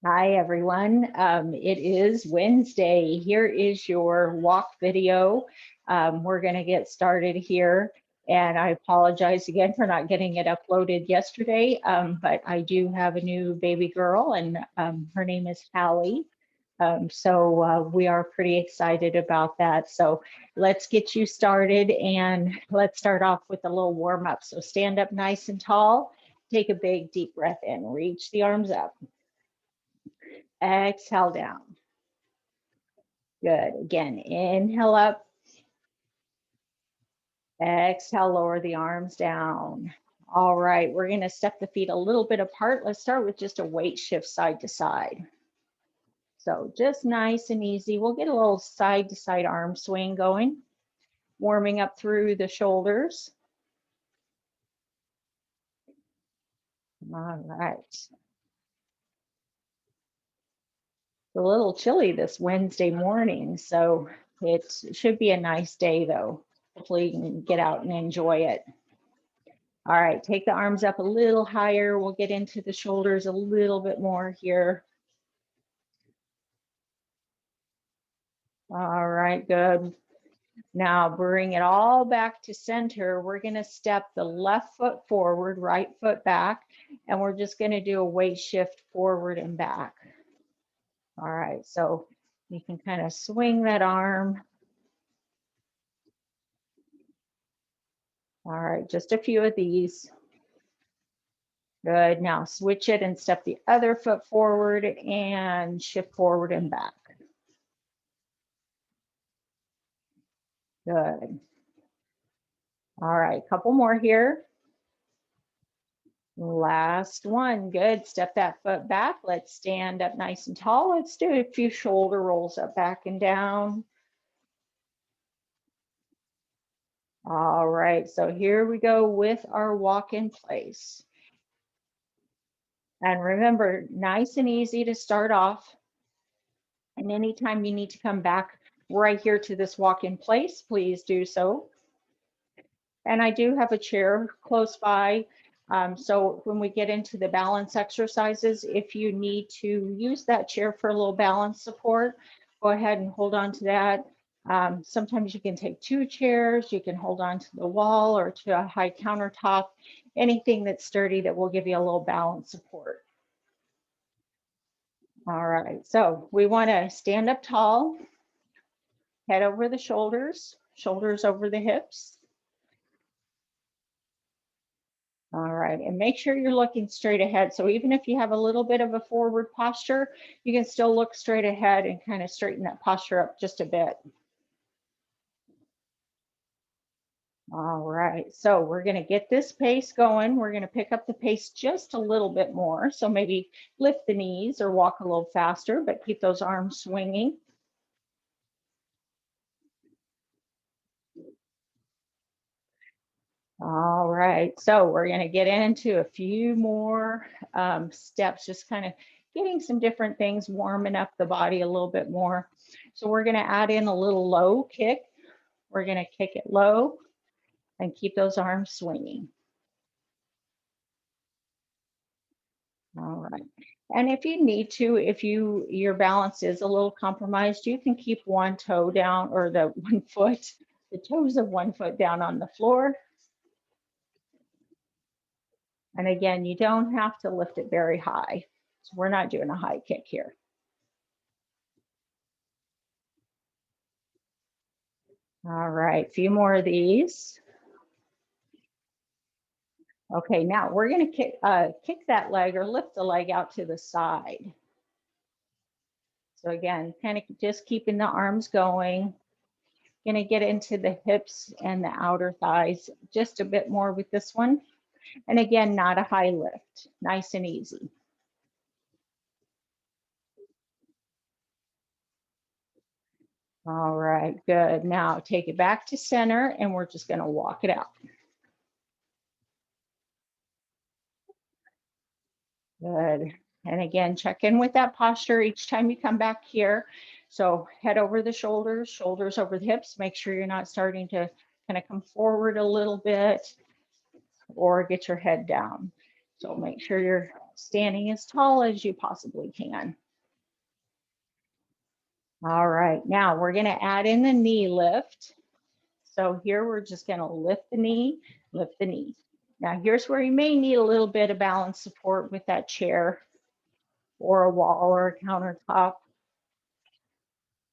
Hi, everyone. It is Wednesday. Here is your walk video. We're going to get started here. And I apologize again for not getting it uploaded yesterday, but I do have a new baby girl, and her name is Hallie. So we are pretty excited about that. So let's get you started, and let's start off with a little warm up. So stand up nice and tall. Take a big deep breath in. Reach the arms up. Exhale down. Good. Again, inhale up. Exhale, lower the arms down. All right, we're going to step the feet a little bit apart. Let's start with just a weight shift side to side. So just nice and easy. We'll get a little side to side arm swing going, warming up through the shoulders. All right. It's a little chilly this Wednesday morning, so it should be a nice day though. Hopefully you can get out and enjoy it. All right, take the arms up a little higher. We'll get into the shoulders a little bit more here. All right, good. Now bring it all back to center. We're going to step the left foot forward, right foot back, and we're just going to do a weight shift forward and back. All right, so you can kind of swing that arm. All right, just a few of these. Good. Now switch it and step the other foot forward and shift forward and back. Good. All right, couple more here. Last one. Good. Step that foot back. Let's stand up nice and tall. Let's do a few shoulder rolls up, back and down. All right, so here we go with our walk in place. And remember, nice and easy to start off. And anytime you need to come back right here to this walk in place, please do so. And I do have a chair close by. So when we get into the balance exercises, if you need to use that chair for a little balance support, go ahead and hold on to that. Sometimes you can take two chairs, you can hold on to the wall or to a high countertop, anything that's sturdy that will give you a little balance support. All right, so we want to stand up tall, head over the shoulders, shoulders over the hips. All right, and make sure you're looking straight ahead. So even if you have a little bit of a forward posture, you can still look straight ahead and kind of straighten that posture up just a bit. All right, so we're going to get this pace going. We're going to pick up the pace just a little bit more. So maybe lift the knees or walk a little faster, but keep those arms swinging. All right, so we're going to get into a few more steps, just kind of getting some different things, warming up the body a little bit more. So we're going to add in a little low kick. We're going to kick it low and keep those arms swinging. All right. And if you need to, if your balance is a little compromised, you can keep one toe down, or the one foot, the toes of one foot down on the floor. And again, you don't have to lift it very high. So we're not doing a high kick here. All right, a few more of these. Okay, now we're going to kick that leg or lift the leg out to the side. So again, kind of just keeping the arms going. Going to get into the hips and the outer thighs just a bit more with this one. And again, not a high lift, nice and easy. All right, good. Now take it back to center and we're just going to walk it out. Good. And again, check in with that posture each time you come back here. So head over the shoulders, shoulders over the hips. Make sure you're not starting to kind of come forward a little bit or get your head down. So make sure you're standing as tall as you possibly can. All right, now we're going to add in the knee lift. So here we're just going to lift the knee, lift the knee. Now here's where you may need a little bit of balance support with that chair or a wall or a countertop.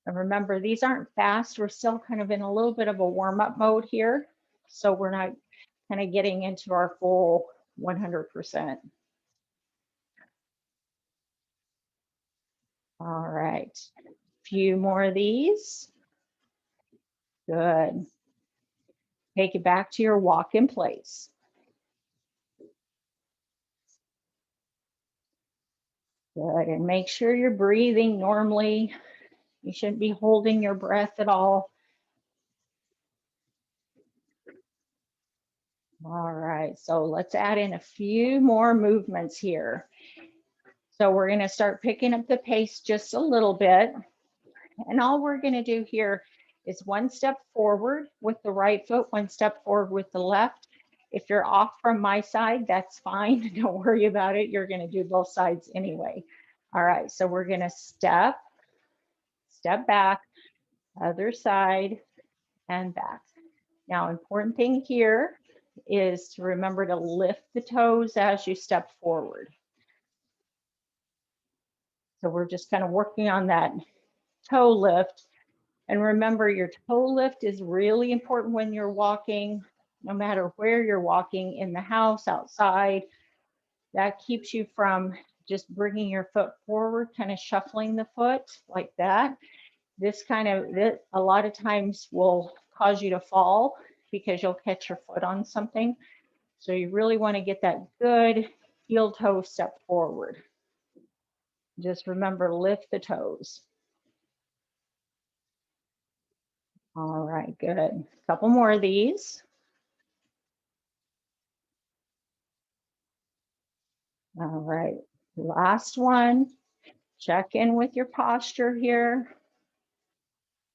And remember, these aren't fast. We're still kind of in a little bit of a warm-up mode here. So we're not kind of getting into our full 100%. All right, a few more of these. Good. Take it back to your walk in place. Good, and make sure you're breathing normally. You shouldn't be holding your breath at all. All right, so let's add in a few more movements here. So we're going to start picking up the pace just a little bit. And all we're going to do here is one step forward with the right foot, one step forward with the left. If you're off from my side, that's fine. Don't worry about it. You're going to do both sides anyway. All right, so we're going to step back, other side, and back. Now, important thing here is to remember to lift the toes as you step forward. So we're just kind of working on that toe lift. And remember, your toe lift is really important when you're walking, no matter where you're walking, in the house, outside. That keeps you from just bringing your foot forward, kind of shuffling the foot like that. This a lot of times will cause you to fall because you'll catch your foot on something. So you really want to get that good heel toe step forward. Just remember, lift the toes. All right, good. A couple more of these. All right, last one. Check in with your posture here.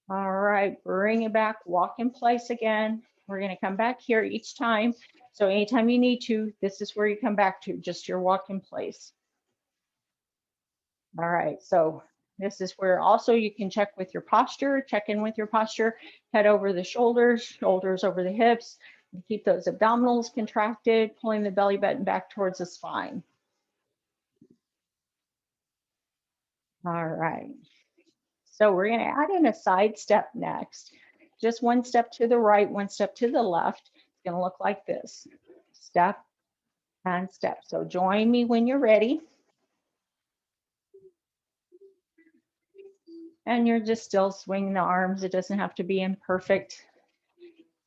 All right, bring it back, walk in place again. We're gonna come back here each time. So anytime you need to, this is where you come back to, just your walk in place. All right, so this is where also you can check with your posture, check in with your posture, head over the shoulders, shoulders over the hips, and keep those abdominals contracted, pulling the belly button back towards the spine. All right, so we're gonna add in a side step next. Just one step to the right, one step to the left. It's gonna look like this, step and step. So join me when you're ready. And you're just still swinging the arms. It doesn't have to be in perfect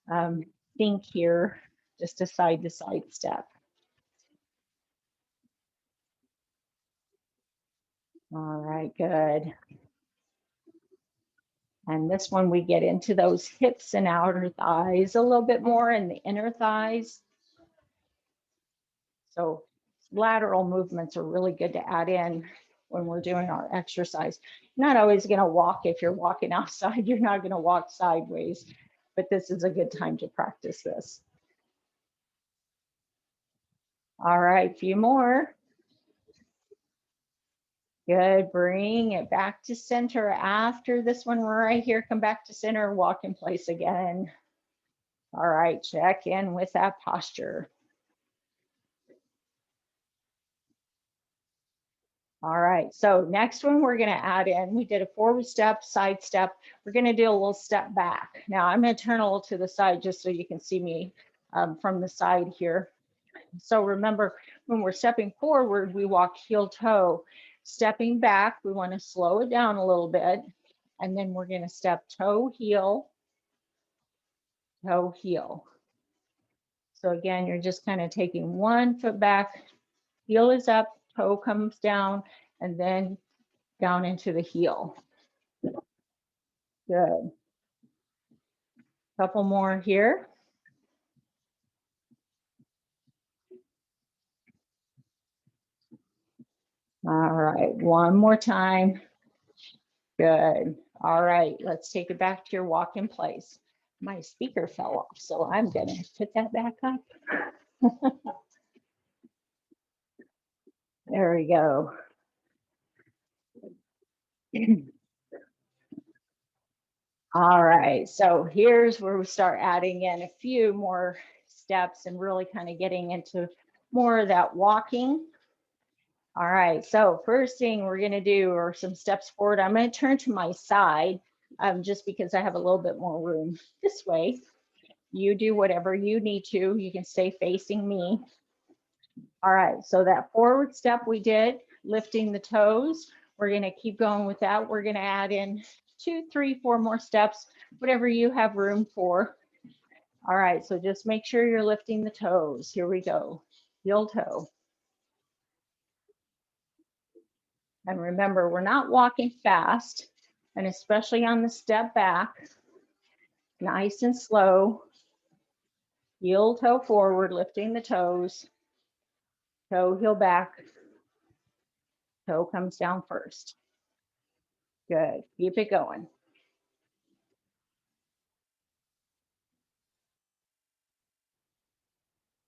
sync here, just a side to side step. All right, good. And this one, we get into those hips and outer thighs a little bit more, and the inner thighs. So lateral movements are really good to add in when we're doing our exercise. You're not always going to walk. If you're walking outside, you're not going to walk sideways, but this is a good time to practice this. All right, a few more. Good, bring it back to center. After this one right here, come back to center, walk in place again. All right, check in with that posture. All right, so next one we're gonna add in, we did a forward step, side step. We're gonna do a little step back. Now I'm gonna turn a little to the side just so you can see me from the side here. So remember, when we're stepping forward, we walk heel toe. Stepping back, we wanna slow it down a little bit. And then we're gonna step toe, heel, toe, heel. So again, you're just kind of taking one foot back, heel is up, toe comes down, and then down into the heel. Good. Couple more here. All right, one more time. Good. All right, let's take it back to your walk in place. My speaker fell off, so I'm gonna put that back up. There we go. All right, so here's where we start adding in a few more steps and really kind of getting into more of that walking. All right, so first thing we're gonna do are some steps forward. I'm gonna turn to my side just because I have a little bit more room this way. You do whatever you need to. You can stay facing me. All right, so that forward step we did, lifting the toes, we're gonna keep going with that. We're gonna add in 2, 3, 4 more steps, whatever you have room for. All right, so just make sure you're lifting the toes. Here we go, heel toe. And remember, we're not walking fast, and especially on the step back, nice and slow, heel toe forward, lifting the toes, toe heel back, toe comes down first. Good, keep it going.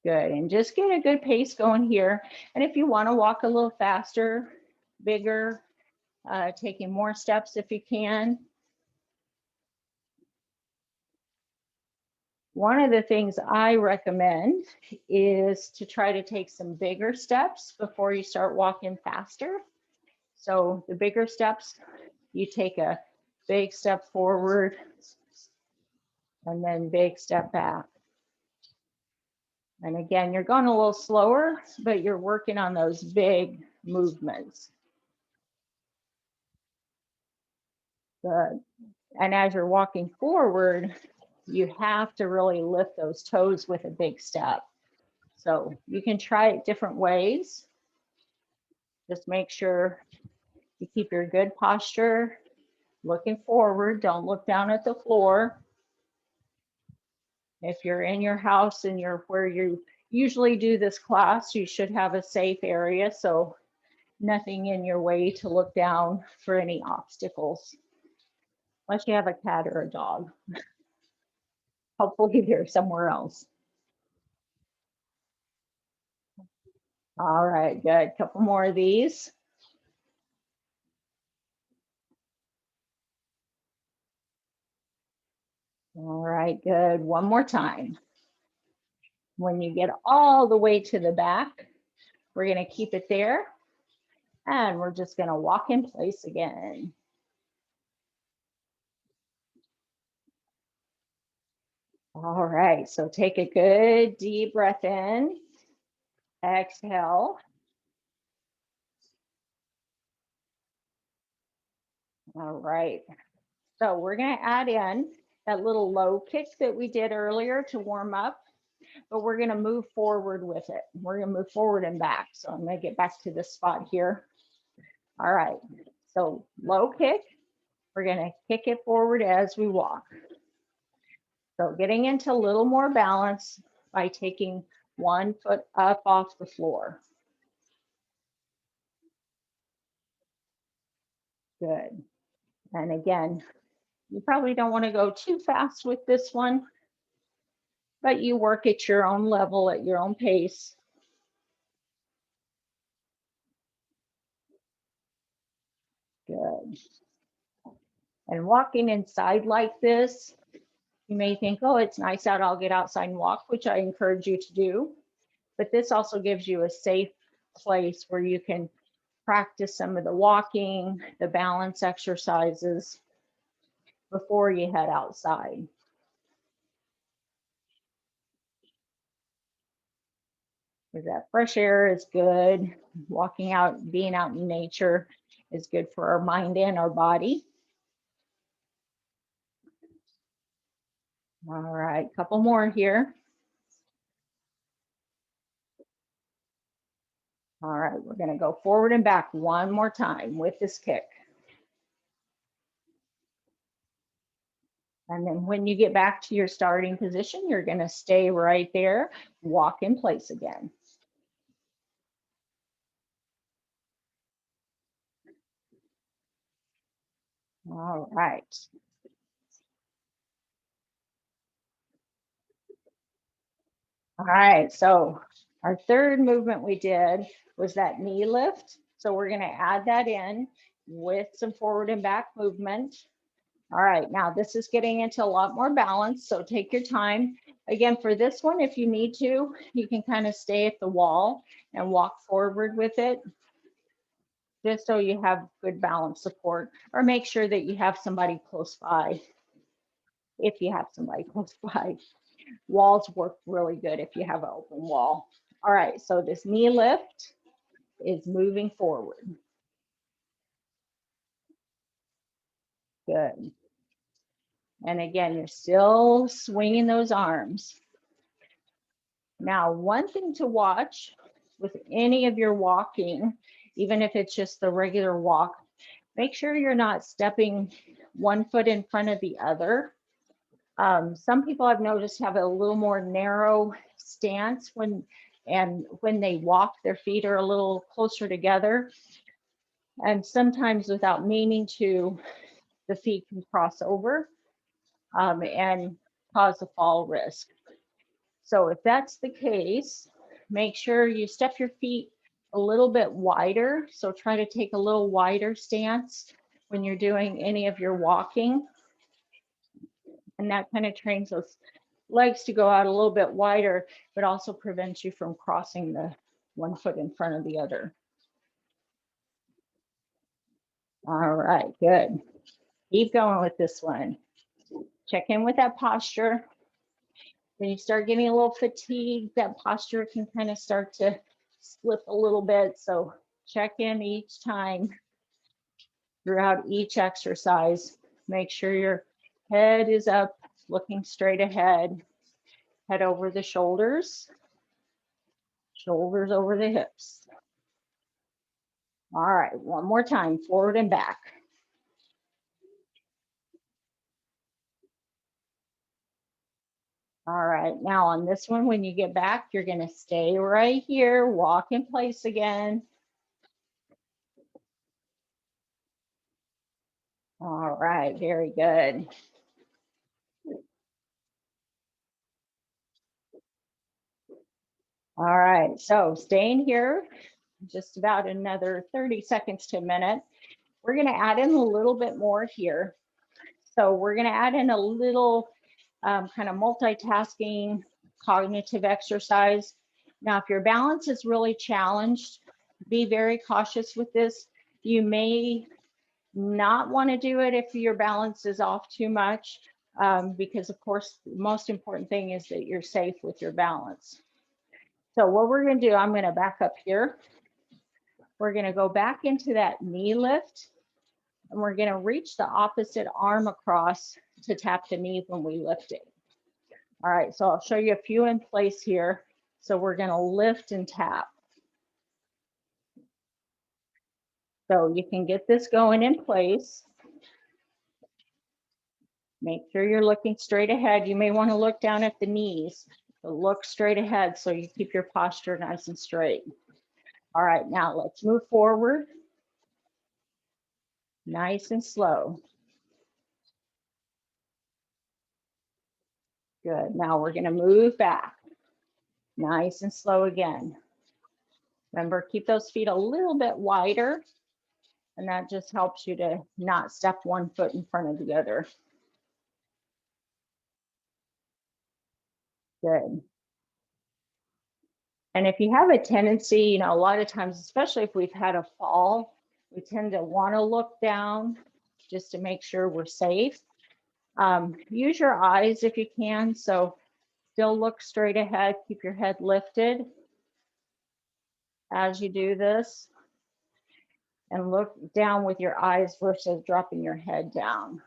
Good, and just get a good pace going here. And if you want to walk a little faster, bigger, taking more steps if you can. One of the things I recommend is to try to take some bigger steps before you start walking faster. So the bigger steps, you take a big step forward and then big step back. And again, you're going a little slower, but you're working on those big movements. Good. And as you're walking forward, you have to really lift those toes with a big step. So you can try it different ways. Just make sure you keep your good posture, looking forward. Don't look down at the floor. If you're in your house and you're where you usually do this class, you should have a safe area. So nothing in your way to look down for any obstacles, unless you have a cat or a dog. Hopefully they're somewhere else. All right, good. Couple more of these. All right, good. One more time. When you get all the way to the back, we're going to keep it there. And we're just going to walk in place again. All right, so take a good deep breath in. Exhale. All right, so we're going to add in that little low kick that we did earlier to warm up, but we're going to move forward with it. We're going to move forward and back. So I'm going to get back to this spot here. All right, so low kick. We're going to kick it forward as we walk. So getting into a little more balance by taking one foot up off the floor. Good. And again, you probably don't want to go too fast with this one, but you work at your own level, at your own pace. Good. And walking inside like this, you may think, oh, it's nice out, I'll get outside and walk, which I encourage you to do. But this also gives you a safe place where you can practice some of the walking, the balance exercises before you head outside. Because that fresh air is good. Walking out, being out in nature is good for our mind and our body. All right, couple more here. All right, we're going to go forward and back one more time with this kick. And then when you get back to your starting position, you're going to stay right there, walk in place again. All right. All right, so our third movement we did was that knee lift. So we're going to add that in with some forward and back movement. All right, now this is getting into a lot more balance, so take your time. Again, for this one, if you need to, you can kind of stay at the wall and walk forward with it, just so you have good balance support, or make sure that you have somebody close by, if you have somebody close by. Walls work really good if you have an open wall. All right, so this knee lift is moving forward. Good. And again, you're still swinging those arms. Now, one thing to watch with any of your walking, even if it's just the regular walk, make sure you're not stepping one foot in front of the other. Some people I've noticed have a little more narrow stance when they walk, their feet are a little closer together. And sometimes without meaning to, the feet can cross over and cause a fall risk. So if that's the case, make sure you step your feet a little bit wider. So try to take a little wider stance when you're doing any of your walking. And that kind of trains those legs to go out a little bit wider, but also prevents you from crossing the one foot in front of the other. All right, good. Keep going with this one. Check in with that posture. When you start getting a little fatigued, that posture can kind of start to slip a little bit. So check in each time throughout each exercise. Make sure your head is up, looking straight ahead, head over the shoulders, shoulders over the hips. All right, one more time, forward and back. All right, now on this one, when you get back, you're gonna stay right here, walk in place again. All right, very good. All right, so staying here, just about another 30 seconds to a minute. We're gonna add in a little bit more here. So we're gonna add in a little kind of multitasking cognitive exercise. Now, if your balance is really challenged, be very cautious with this. You may not want to do it if your balance is off too much, because of course, the most important thing is that you're safe with your balance. So what we're going to do, I'm going to back up here. We're going to go back into that knee lift, and we're going to reach the opposite arm across to tap the knee when we lift it. All right, so I'll show you a few in place here. So we're going to lift and tap. So you can get this going in place. Make sure you're looking straight ahead. You may want to look down at the knees, but look straight ahead so you keep your posture nice and straight. All right, now let's move forward. Nice and slow. Good. Now we're going to move back. Nice and slow again. Remember, keep those feet a little bit wider, and that just helps you to not step one foot in front of the other. Good. And if you have a tendency, you know, a lot of times, especially if we've had a fall, we tend to want to look down just to make sure we're safe. Use your eyes if you can. So still look straight ahead, keep your head lifted as you do this, and look down with your eyes versus dropping your head down.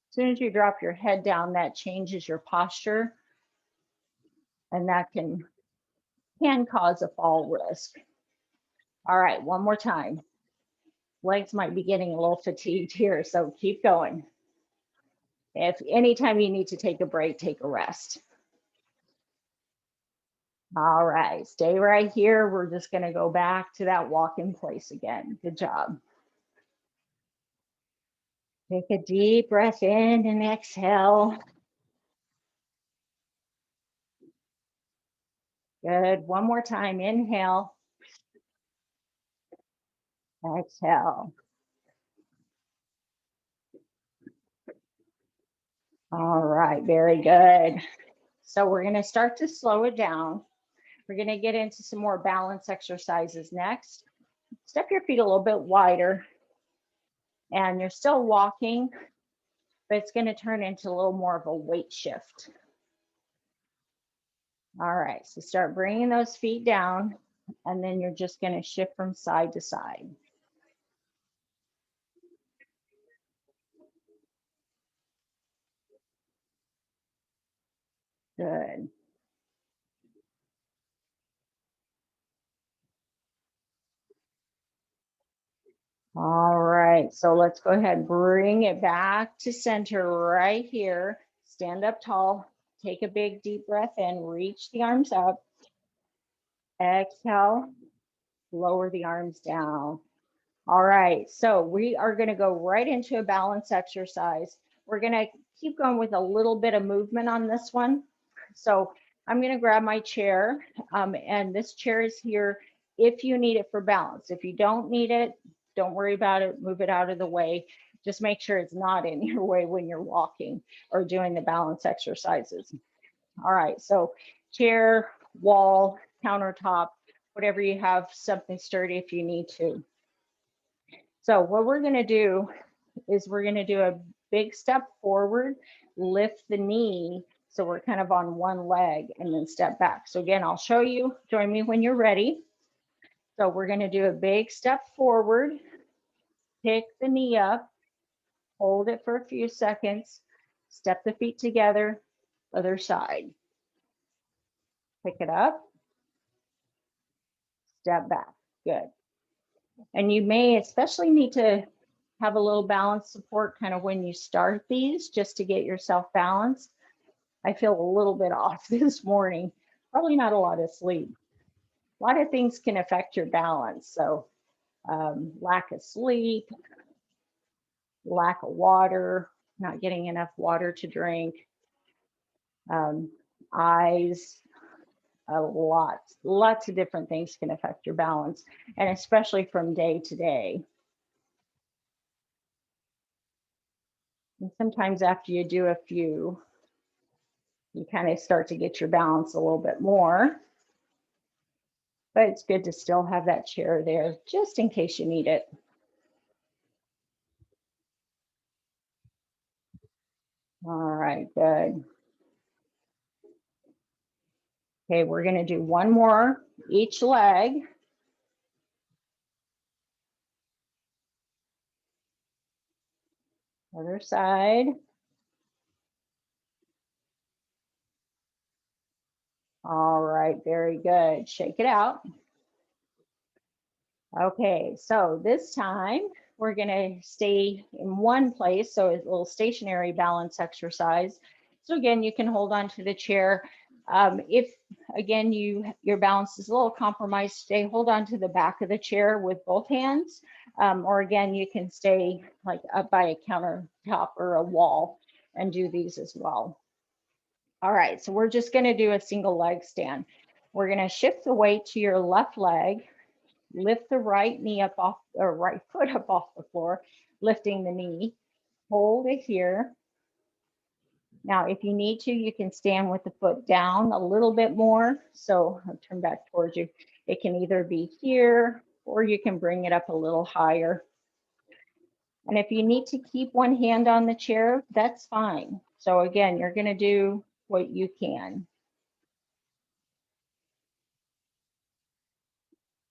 As soon as you drop your head down, that changes your posture, and that can cause a fall risk. All right, one more time. Legs might be getting a little fatigued here, so keep going. If anytime you need to take a break, take a rest. All right, stay right here. We're just going to go back to that walk in place again. Good job. Take a deep breath in and exhale. Good. One more time. Inhale. Exhale. All right, very good. So we're going to start to slow it down. We're going to get into some more balance exercises next. Step your feet a little bit wider, and you're still walking, but it's going to turn into a little more of a weight shift. All right, so start bringing those feet down, and then you're just going to shift from side to side. Good. All right, so let's go ahead and bring it back to center right here. Stand up tall, take a big deep breath in, reach the arms up. Exhale, lower the arms down. All right, so we are going to go right into a balance exercise. We're going to keep going with a little bit of movement on this one. So I'm going to grab my chair, and this chair is here if you need it for balance. If you don't need it, don't worry about it, move it out of the way. Just make sure it's not in your way when you're walking or doing the balance exercises. All right, so chair, wall, countertop, whatever you have, something sturdy if you need to. So what we're going to do is we're going to do a big step forward, lift the knee. So we're kind of on one leg and then step back. So again, I'll show you, join me when you're ready. So we're going to do a big step forward, pick the knee up, hold it for a few seconds, step the feet together, other side. Pick it up, step back. Good. And you may especially need to have a little balance support kind of when you start these, just to get yourself balanced. I feel a little bit off this morning, probably not a lot of sleep. A lot of things can affect your balance. So lack of sleep, lack of water, not getting enough water to drink, eyes, lots of different things can affect your balance, and especially from day to day. And sometimes after you do a few, you kind of start to get your balance a little bit more. But it's good to still have that chair there just in case you need it. All right, good. Okay, we're going to do one more each leg. Other side. All right, very good. Shake it out. Okay, so this time we're going to stay in one place. So it's a little stationary balance exercise. So again, you can hold on to the chair. If again your balance is a little compromised, stay hold on to the back of the chair with both hands, or again you can stay like up by a countertop or a wall and do these as well. All right, so we're just going to do a single leg stand. We're going to shift the weight to your left leg, lift the right knee up off, or right foot up off the floor, lifting the knee, hold it here. Now, if you need to, you can stand with the foot down a little bit more. So I'll turn back towards you. It can either be here or you can bring it up a little higher. And if you need to keep one hand on the chair, that's fine. So again, you're going to do what you can.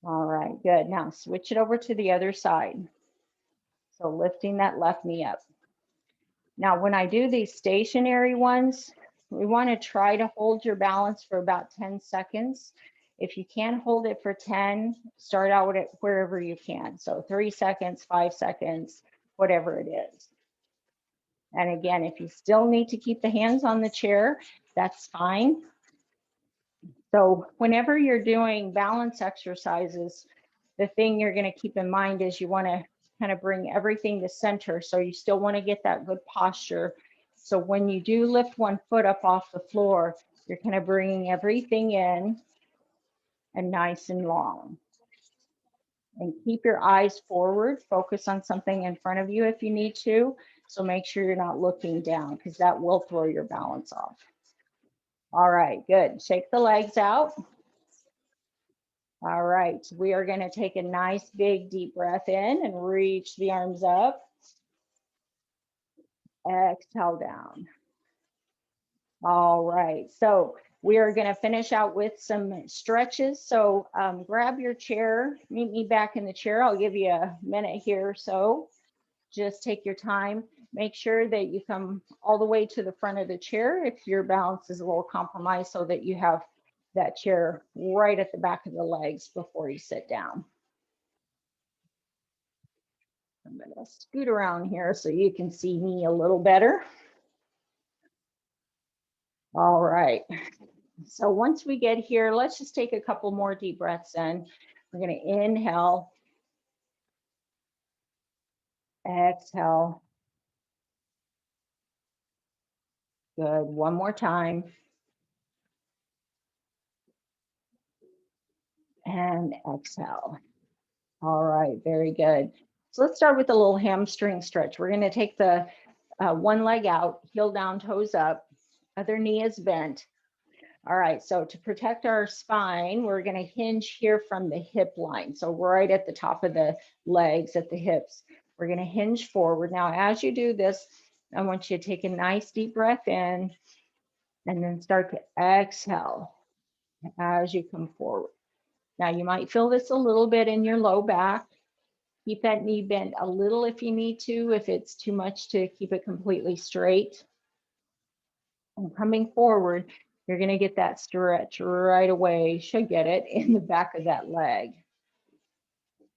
All right, good. Now switch it over to the other side. So lifting that left knee up. Now, when I do these stationary ones, we want to try to hold your balance for about 10 seconds. If you can't hold it for 10, start out at wherever you can. So 3 seconds, 5 seconds, whatever it is. And again, if you still need to keep the hands on the chair, that's fine. So whenever you're doing balance exercises, the thing you're going to keep in mind is you want to kind of bring everything to center. So you still want to get that good posture. So when you do lift one foot up off the floor, you're kind of bringing everything in and nice and long. And keep your eyes forward. Focus on something in front of you if you need to. So make sure you're not looking down because that will throw your balance off. All right, good. Shake the legs out. All right, we are going to take a nice big deep breath in and reach the arms up. Exhale down. All right, so we are going to finish out with some stretches. So grab your chair, meet me back in the chair. I'll give you a minute here or so. Just take your time. Make sure that you come all the way to the front of the chair if your balance is a little compromised so that you have that chair right at the back of the legs before you sit down. I'm going to scoot around here so you can see me a little better. All right. So once we get here, let's just take a couple more deep breaths in. We're going to inhale, exhale. Good. One more time. And exhale. All right, very good. So let's start with a little hamstring stretch. We're going to take the one leg out, heel down, toes up, other knee is bent. All right, so to protect our spine, we're going to hinge here from the hip line. So right at the top of the legs, at the hips. We're going to hinge forward. Now, as you do this, I want you to take a nice deep breath in and then start to exhale as you come forward. Now, you might feel this a little bit in your low back. Keep that knee bent a little if you need to, if it's too much to keep it completely straight. And coming forward, you're going to get that stretch right away. Should get it in the back of that leg.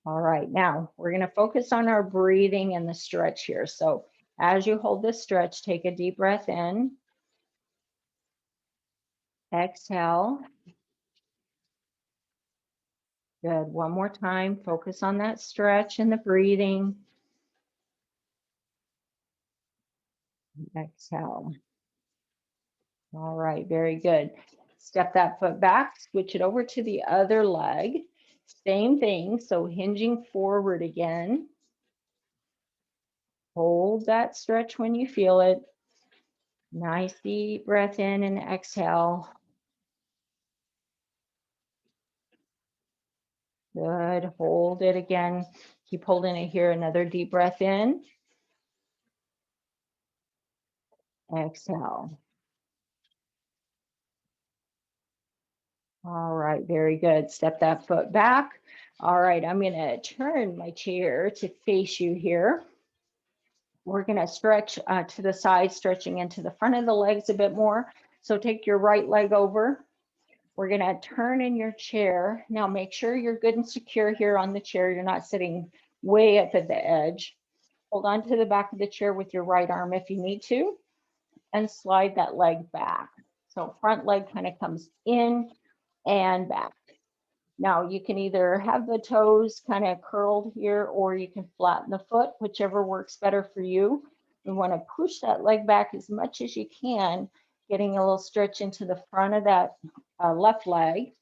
All right, now we're going to focus on our breathing and the stretch here. So as you hold this stretch, take a deep breath in. Exhale. Good. One more time. Focus on that stretch and the breathing. Exhale. All right, very good. Step that foot back, switch it over to the other leg. Same thing, so hinging forward again. Hold that stretch when you feel it. Nice deep breath in and exhale. Good, hold it again. Keep holding it here, another deep breath in. Exhale. All right, very good. Step that foot back. All right, I'm gonna turn my chair to face you here. We're gonna stretch to the side, stretching into the front of the legs a bit more. So take your right leg over. We're gonna turn in your chair. Now make sure you're good and secure here on the chair. You're not sitting way up at the edge. Hold on to the back of the chair with your right arm if you need to, and slide that leg back. So front leg kind of comes in and back. Now you can either have the toes kind of curled here or you can flatten the foot, whichever works better for you. You want to push that leg back as much as you can, getting a little stretch into the front of that left leg.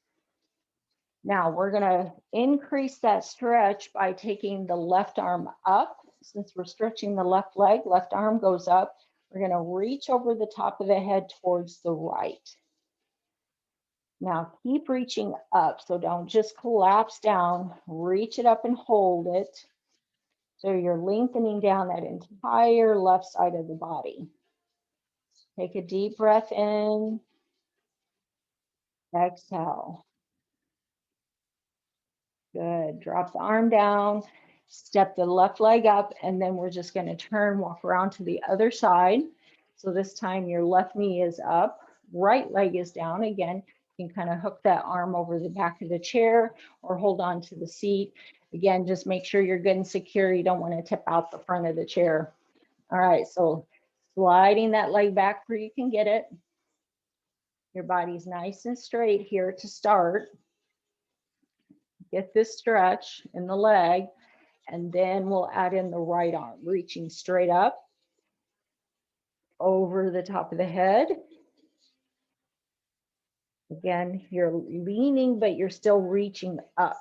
Now we're going to increase that stretch by taking the left arm up. Since we're stretching the left leg, left arm goes up. We're going to reach over the top of the head towards the right. Now keep reaching up, so don't just collapse down. Reach it up and hold it. So you're lengthening down that entire left side of the body. Take a deep breath in. Exhale. Good. Drop the arm down. Step the left leg up, and then we're just going to turn, walk around to the other side. So this time your left knee is up, right leg is down. Again, you can kind of hook that arm over the back of the chair or hold on to the seat. Again, just make sure you're good and secure. You don't want to tip out the front of the chair. All right, so sliding that leg back where you can get it. Your body's nice and straight here to start. Get this stretch in the leg, and then we'll add in the right arm, reaching straight up over the top of the head. Again, you're leaning, but you're still reaching up.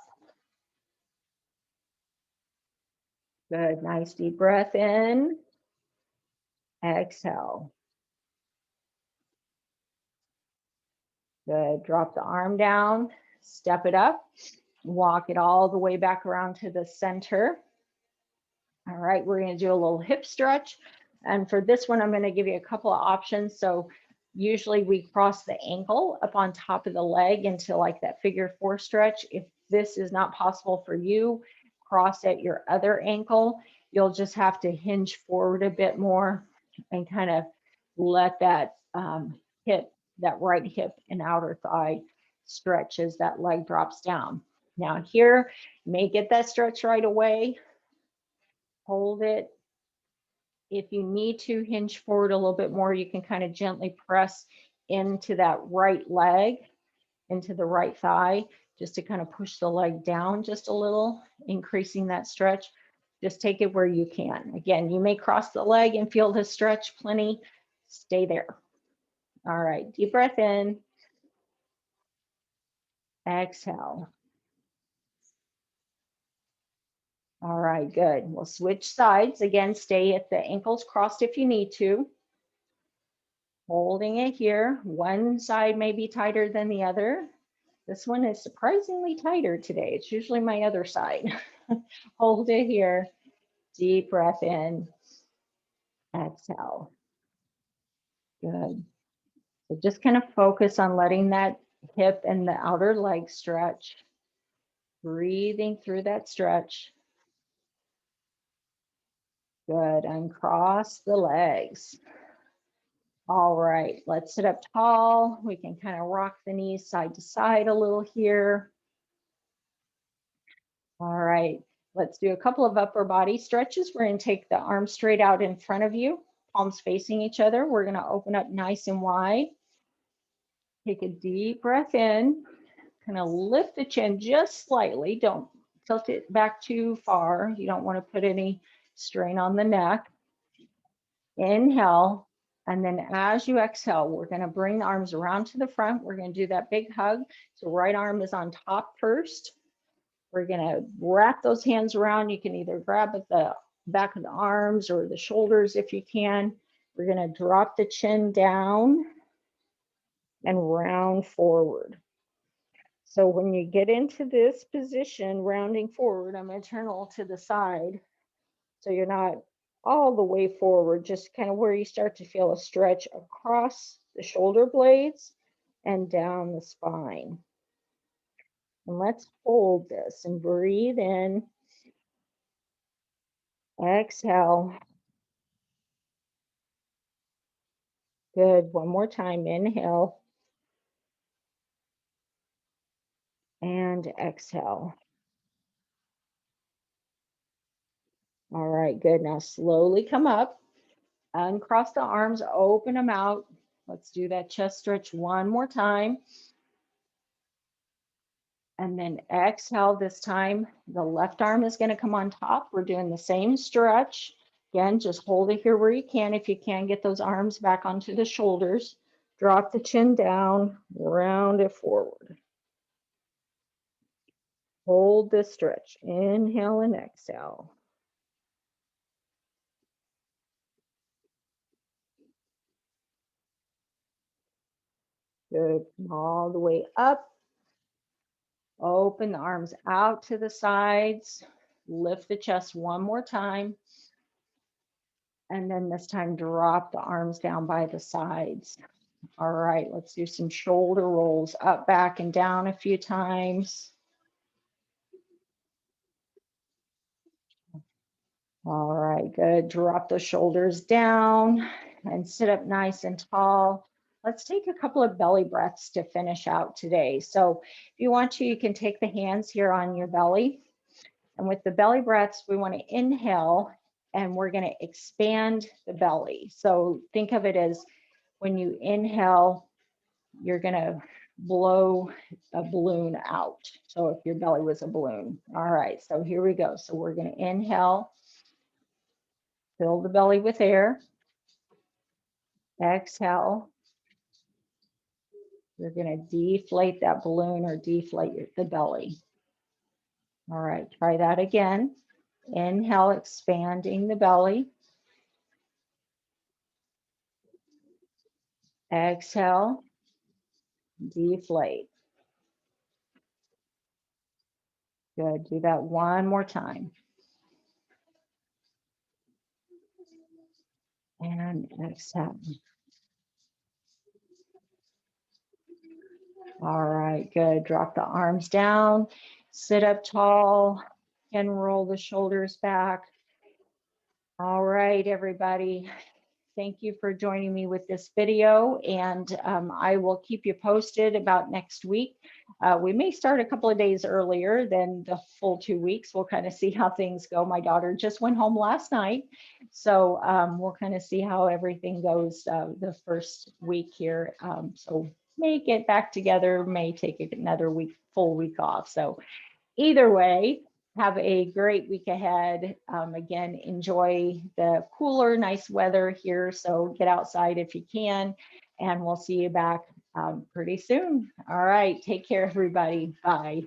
Good. Nice deep breath in. Exhale. Good. Drop the arm down, step it up, walk it all the way back around to the center. All right, we're going to do a little hip stretch. And for this one, I'm going to give you a couple of options. So usually we cross the ankle up on top of the leg into like that figure four stretch. If this is not possible for you, cross at your other ankle. You'll just have to hinge forward a bit more and kind of let that hip, that right hip and outer thigh stretch as that leg drops down. Now here, you may get that stretch right away. Hold it. If you need to hinge forward a little bit more, you can kind of gently press into that right leg, into the right thigh, just to kind of push the leg down just a little, increasing that stretch. Just take it where you can. Again, you may cross the leg and feel the stretch plenty. Stay there. All right, deep breath in. Exhale. All right, good. We'll switch sides. Again, stay at the ankles crossed if you need to. Holding it here. One side may be tighter than the other. This one is surprisingly tighter today. It's usually my other side. Hold it here. Deep breath in. Exhale. Good. So just kind of focus on letting that hip and the outer leg stretch. Breathing through that stretch. Good. Uncross the legs. All right, let's sit up tall. We can kind of rock the knees side to side a little here. All right, let's do a couple of upper body stretches. We're going to take the arms straight out in front of you, palms facing each other. We're going to open up nice and wide. Take a deep breath in, kind of lift the chin just slightly. Don't tilt it back too far. You don't want to put any strain on the neck. Inhale. And then as you exhale, we're going to bring the arms around to the front. We're going to do that big hug. So right arm is on top first. We're going to wrap those hands around. You can either grab at the back of the arms or the shoulders if you can. We're going to drop the chin down and round forward. So when you get into this position, rounding forward, I'm going to turn all to the side. So you're not all the way forward, just kind of where you start to feel a stretch across the shoulder blades and down the spine. And let's hold this and breathe in. Exhale. Good. One more time. Inhale. And exhale. All right, good. Now slowly come up. Uncross the arms, open them out. Let's do that chest stretch one more time. And then exhale this time. The left arm is going to come on top. We're doing the same stretch. Again, just hold it here where you can. If you can, get those arms back onto the shoulders. Drop the chin down, round it forward. Hold this stretch. Inhale and exhale. Good. All the way up. Open the arms out to the sides. Lift the chest one more time. And then this time, drop the arms down by the sides. All right, let's do some shoulder rolls up, back, and down a few times. All right, good. Drop the shoulders down and sit up nice and tall. Let's take a couple of belly breaths to finish out today. So if you want to, you can take the hands here on your belly. And with the belly breaths, we want to inhale and we're going to expand the belly. So think of it as when you inhale, you're going to blow a balloon out. So if your belly was a balloon. All right, so here we go. So we're going to inhale, fill the belly with air. Exhale. You're going to deflate that balloon or deflate the belly. All right, try that again. Inhale, expanding the belly. Exhale, deflate. Good. Do that one more time. And exhale. All right, good. Drop the arms down, sit up tall, and roll the shoulders back. All right, everybody. Thank you for joining me with this video, and I will keep you posted about next week. We may start a couple of days earlier than the full 2 weeks. We'll kind of see how things go. My daughter just went home last night, so we'll kind of see how everything goes the first week here. So may get back together, may take another week, full week off. So either way, have a great week ahead. Again, enjoy the cooler, nice weather here. So get outside if you can, and we'll see you back pretty soon. All right, take care, everybody. Bye.